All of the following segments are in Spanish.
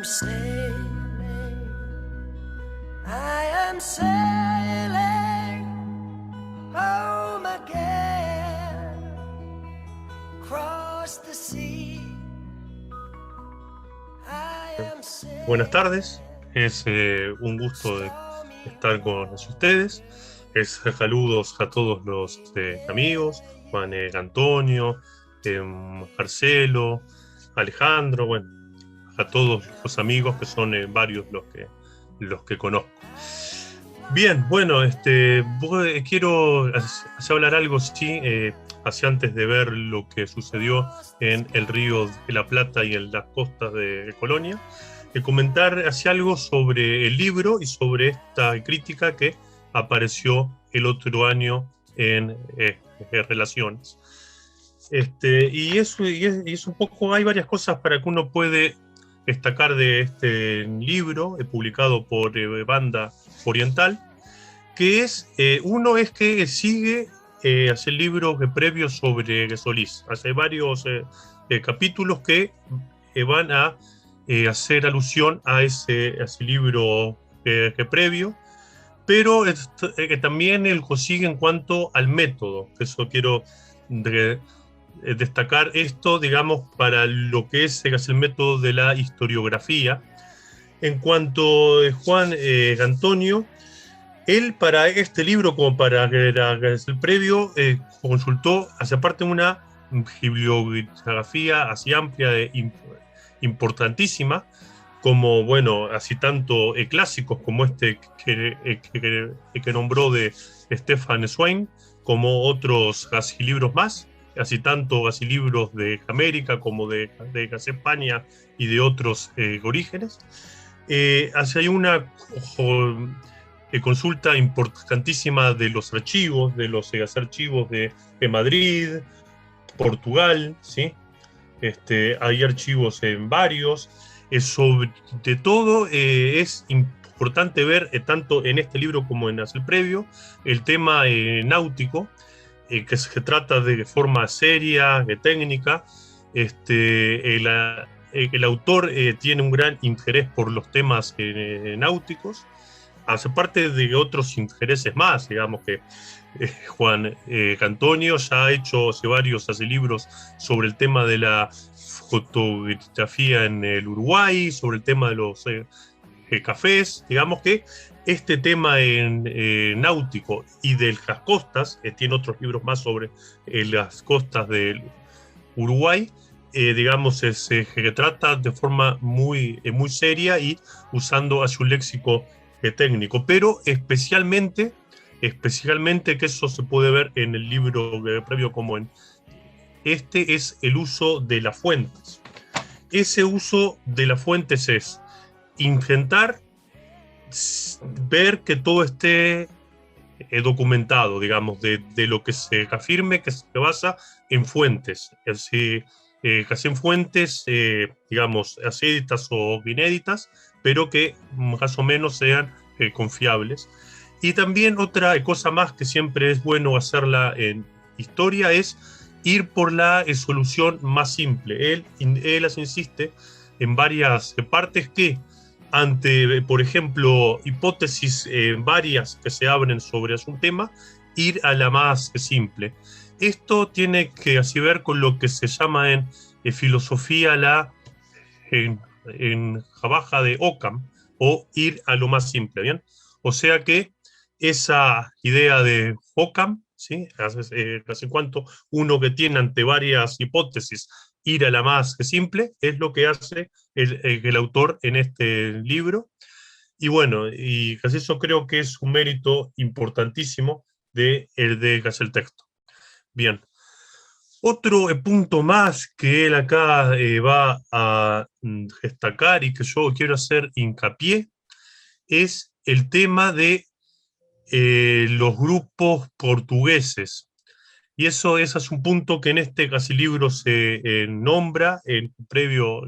am sailing, I am sailing home again, across the sea. Buenas tardes, es un gusto de estar con ustedes. Saludos a todos los amigos, Juan Antonio, Marcelo, Alejandro, bueno, a todos los amigos que son varios los que conozco. Bien, bueno, quiero hablar algo, sí, hacia antes de ver lo que sucedió en el Río de la Plata y en las costas de Colonia, comentar hacia algo sobre el libro y sobre esta crítica que apareció el otro año en Relaciones. Y es un poco, hay varias cosas para que uno puede destacar de este libro publicado por Banda Oriental, que es, uno es que sigue hace libros previos sobre Solís. Hace varios capítulos que van a hacer alusión a ese libro previo, pero también él sigue en cuanto al método. Eso quiero destacar esto, digamos, para lo que es el método de la historiografía. En cuanto a Juan Antonio, él para este libro, como para el previo, consultó, hacia parte una bibliografía así amplia, importantísima, como, bueno, así tanto clásicos como que nombró de Stefan Zweig, como otros casi libros más, así tanto así libros de América como de España y de otros orígenes. Así hay una consulta importantísima de los archivos, archivos de Madrid, Portugal, ¿sí? Hay archivos en varios. Sobre todo es importante ver, tanto en este libro como en el previo, el tema náutico, que se trata de forma seria, técnica. El autor tiene un gran interés por los temas náuticos, hace parte de otros intereses más, digamos que Juan Antonio ya ha hecho varios libros sobre el tema de la fotografía en el Uruguay, sobre el tema de los cafés. Digamos que este tema náutico y de las costas, tiene otros libros más sobre las costas del Uruguay, digamos, que trata de forma muy seria y usando un léxico técnico, pero especialmente que eso se puede ver en el libro previo como en es el uso de las fuentes. Ese uso de las fuentes es intentar ver que todo esté documentado, digamos, de lo que se afirme, que se basa en fuentes, casi en fuentes, digamos, acéditas o inéditas, pero que más o menos sean confiables. Y también otra cosa más que siempre es bueno hacerla en historia es ir por la solución más simple. Él insiste en varias partes que ante, por ejemplo, hipótesis varias que se abren sobre un tema, ir a la más simple. Esto tiene que así ver con lo que se llama en filosofía en baja de Occam, o ir a lo más simple, ¿bien? O sea que esa idea de Occam, ¿sí? En cuanto uno que tiene ante varias hipótesis ir a la más simple, es lo que hace el autor en este libro. Y bueno, y casi eso creo que es un mérito importantísimo de el texto. Bien. Otro punto más que él acá va a destacar y que yo quiero hacer hincapié es el tema de los grupos portugueses. Y ese es un punto que en este casi libro se nombra, en previo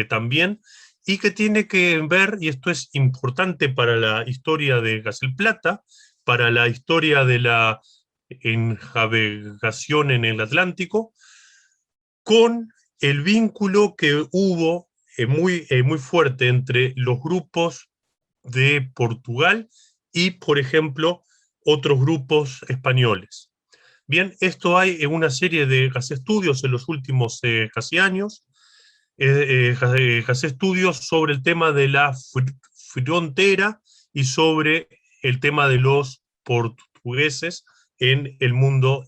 también, y que tiene que ver, y esto es importante para la historia de Gas del Plata, para la historia de la navegación en el Atlántico, con el vínculo que hubo muy fuerte entre los grupos de Portugal y, por ejemplo, otros grupos españoles. Bien, esto hay en una serie de casi estudios en los últimos casi años, casi estudios sobre el tema de la frontera y sobre el tema de los portugueses en el mundo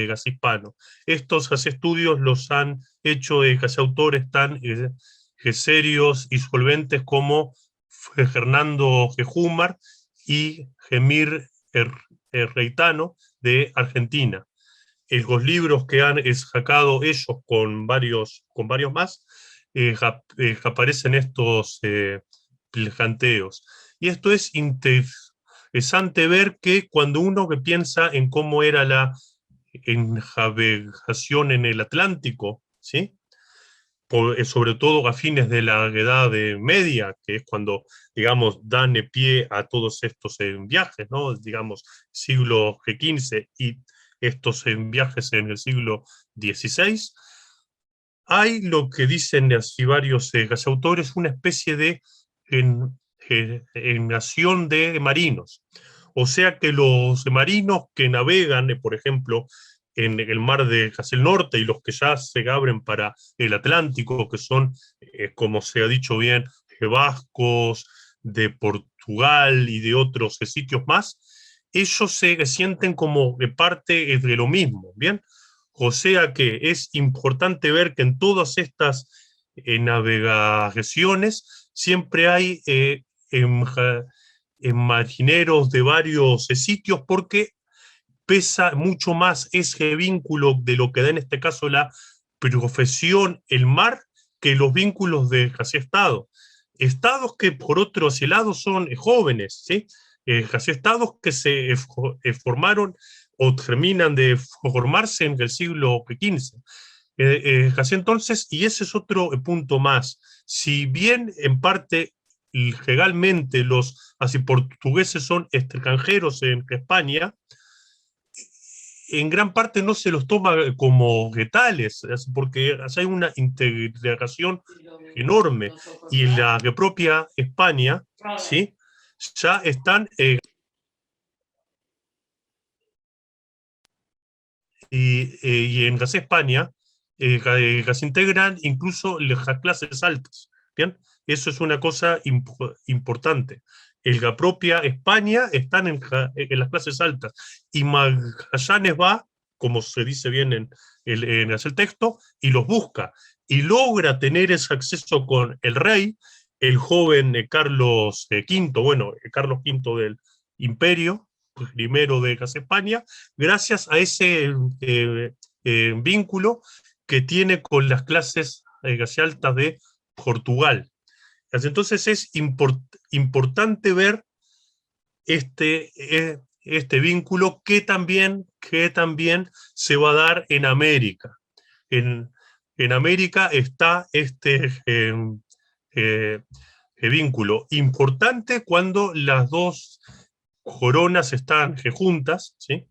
casi hispano. Estos casi estudios los han hecho casi autores tan serios y solventes como Fernando Gejumar y Gemir Reitano de Argentina. Los libros que han sacado ellos con varios más, aparecen estos planteos. Y esto es interesante ver que cuando uno que piensa en cómo era la navegación en el Atlántico, ¿sí? Sobre todo a fines de la Edad Media, que es cuando, digamos, dan pie a todos estos viajes, ¿no? Digamos, siglo XV y estos viajes en el siglo XVI, hay lo que dicen así varios autores, una especie de nación de marinos. O sea que los marinos que navegan, por ejemplo, en el mar de el norte y los que ya se abren para el Atlántico, que son, como se ha dicho bien, vascos, de Portugal y de otros sitios más, ellos se sienten como parte de lo mismo, ¿bien? O sea que es importante ver que en todas estas navegaciones siempre hay marineros de varios sitios porque pesa mucho más ese vínculo de lo que da en este caso la profesión, el mar, que los vínculos de casi Estado. Estados que por otro lado son jóvenes, ¿sí? Casi estados que se formaron o terminan de formarse en el siglo XV. Casi entonces, y ese es otro punto más, si bien en parte legalmente los así portugueses son extranjeros en España, en gran parte no se los toma como tales, porque hay una integración enorme, y la propia España, ¿sí? Ya están, y en gas España, gas integran incluso las clases altas, ¿bien? Eso es una cosa importante. La propia España están en las clases altas, y Magallanes va, como se dice bien en el texto, y los busca, y logra tener ese acceso con el rey, el joven Carlos V, bueno, Carlos V del Imperio, primero de Gas España, gracias a ese vínculo que tiene con las clases altas de Portugal. Entonces es importante ver este vínculo que también se va a dar en América. En América está este vínculo importante cuando las dos coronas están juntas, ¿sí?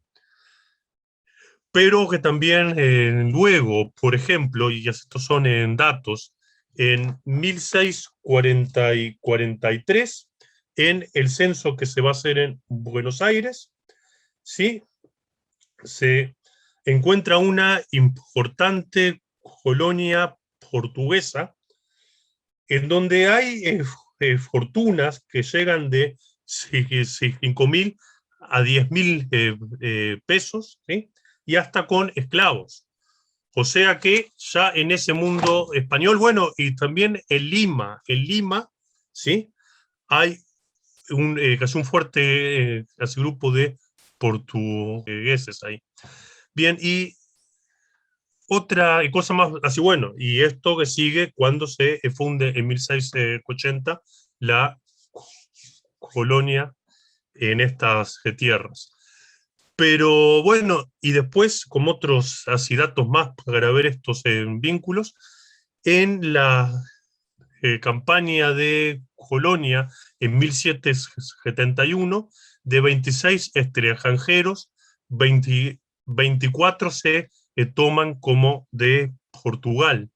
Pero que también luego, por ejemplo, y estos son en datos, en 1643, en el censo que se va a hacer en Buenos Aires, ¿sí? Se encuentra una importante colonia portuguesa en donde hay fortunas que llegan de 5.000 a 10.000 pesos, ¿sí? Y hasta con esclavos. O sea que ya en ese mundo español, bueno, y también en Lima, ¿sí? Hay casi un fuerte casi grupo de portugueses ahí. Bien, y otra cosa más, así bueno, y esto que sigue cuando se funde en 1680 la colonia en estas tierras. Pero bueno, y después, como otros así datos más para ver estos vínculos, en la campaña de Colonia en 1771, de 26 extranjeros, 24 se toman como de Portugal.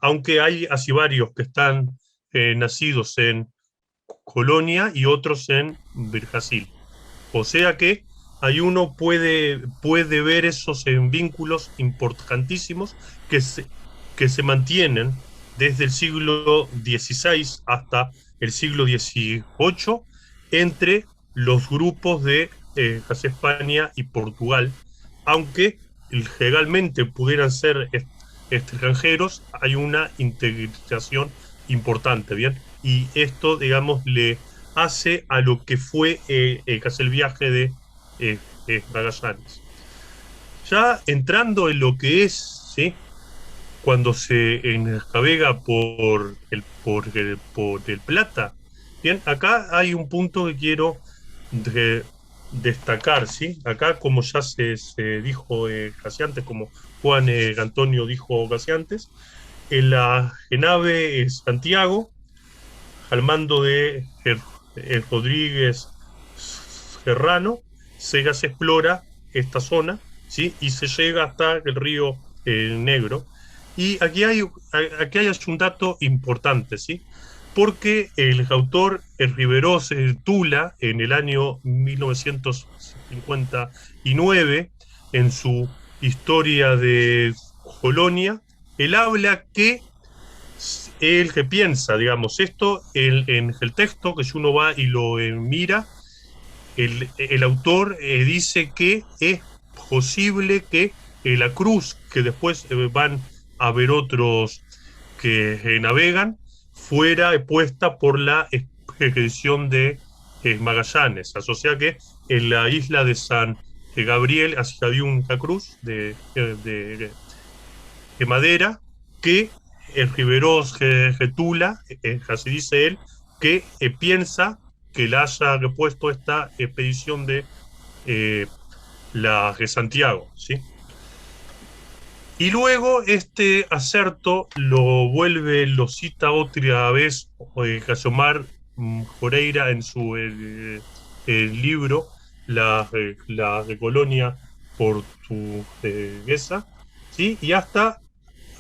aunque hay así varios que están nacidos en Colonia y otros en Brasil. O sea que ahí uno puede ver esos vínculos importantísimos que se mantienen desde el siglo XVI hasta el siglo XVIII entre los grupos de España y Portugal, aunque legalmente pudieran ser extranjeros, hay una integración importante, ¿bien? Y esto, digamos, le hace a lo que fue casi el viaje de Magallanes. Ya entrando en lo que es, ¿sí? Cuando se navega por el Plata, bien, acá hay un punto que quiero de- destacar, ¿sí? Acá, como ya se dijo casi antes, como Juan Antonio dijo casi antes, en la nave Santiago, al mando de Rodríguez Serrano, se explora esta zona, ¿sí? Y se llega hasta el río Negro. Y aquí hay un dato importante, ¿sí? Porque el autor el Riveros Tula, en el año 1959, en su Historia de Colonia, él habla que el que piensa, digamos, esto en el texto, que si uno va y lo mira, el autor dice que es posible que la cruz, que después van a ver otros que navegan, fuera puesta por la expedición de Magallanes. O sea que en la isla de San Gabriel había una cruz de madera que el Riveros Getula, así dice él, que piensa que la haya puesto esta expedición de la de Santiago, ¿sí? Y luego este acerto lo cita otra vez Casomar Joreira en su el libro la de Colonia Portuguesa, ¿sí? Y hasta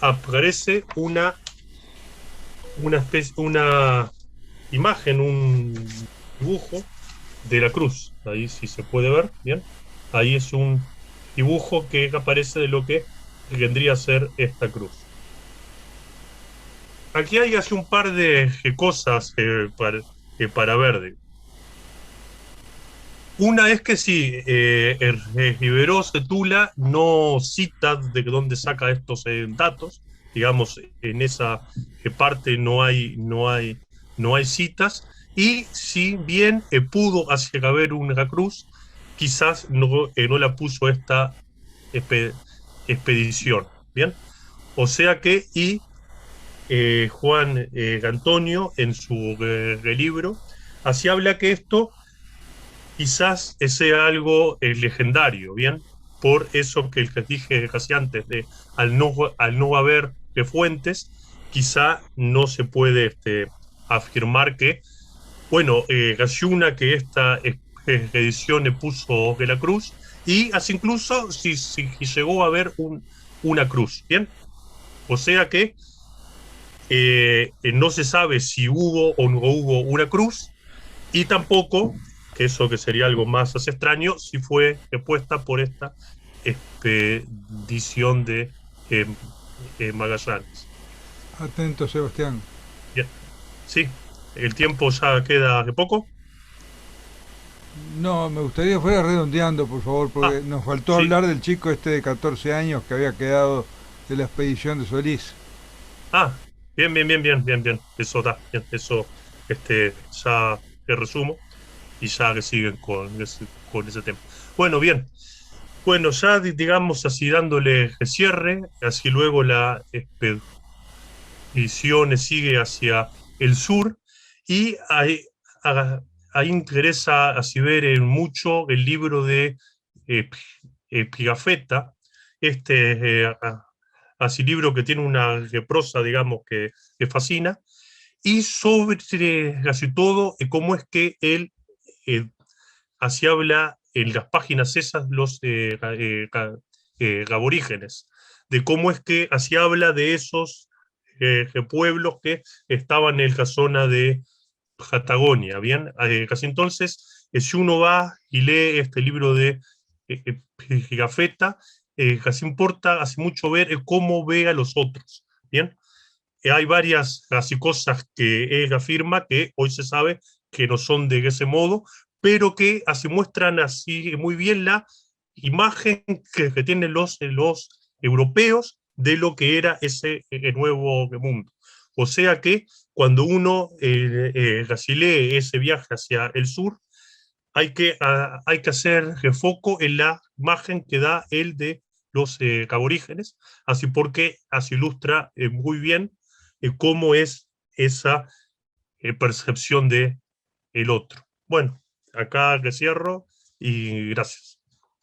aparece una imagen, un dibujo de la cruz. Ahí sí se puede ver, bien. Ahí es un dibujo que aparece de lo que vendría a ser esta cruz. Aquí hay hace un par de cosas para ver. Una es que sí, el Riveros de Tula no cita de dónde saca estos datos. Digamos, en esa parte no hay citas. Y si bien pudo haber una cruz, quizás no la puso esta espe- expedición. Bien, o sea que, y Juan Antonio, en su libro, así habla que esto quizás sea algo legendario, ¿bien? Por eso que dije casi antes, al no haber fuentes, quizá no se puede afirmar que, bueno, Galluna, que esta edición le puso de la cruz, y así incluso si llegó a haber una cruz, ¿bien? O sea que no se sabe si hubo o no hubo una cruz, y tampoco, que eso que sería algo más así extraño, si fue puesta por esta expedición de eh, Magallanes. Atento, Sebastián. Bien. Sí, el tiempo ya queda de poco. No, me gustaría que fuera redondeando, por favor, Ah, porque nos faltó sí. hablar del chico este de 14 años que había quedado de la expedición de Solís. Ah, bien. Eso da, bien. Eso ya te resumo y ya que siguen con ese tema. Bueno, bien. Bueno, ya digamos así dándole cierre, así luego la expedición sigue hacia el sur y ahí interesa así ver mucho el libro de eh, Pigafetta, así libro que tiene una prosa, digamos, que fascina, y sobre casi todo cómo es que él eh, así habla en las páginas esas los aborígenes, de cómo es que así habla de esos pueblos que estaban en la zona de Patagonia, ¿bien? Casi entonces, si uno va y lee este libro de Gafetta, casi importa, hace mucho ver cómo ve a los otros, ¿bien? Hay varias así cosas que él afirma que hoy se sabe que no son de ese modo, pero que así muestran así muy bien la imagen que tienen los europeos de lo que era ese nuevo mundo. O sea que cuando uno así lee ese viaje hacia el sur, hay que hacer foco en la imagen que da él de los aborígenes, así porque así ilustra muy bien cómo es esa percepción de el otro. Bueno, acá que cierro y gracias.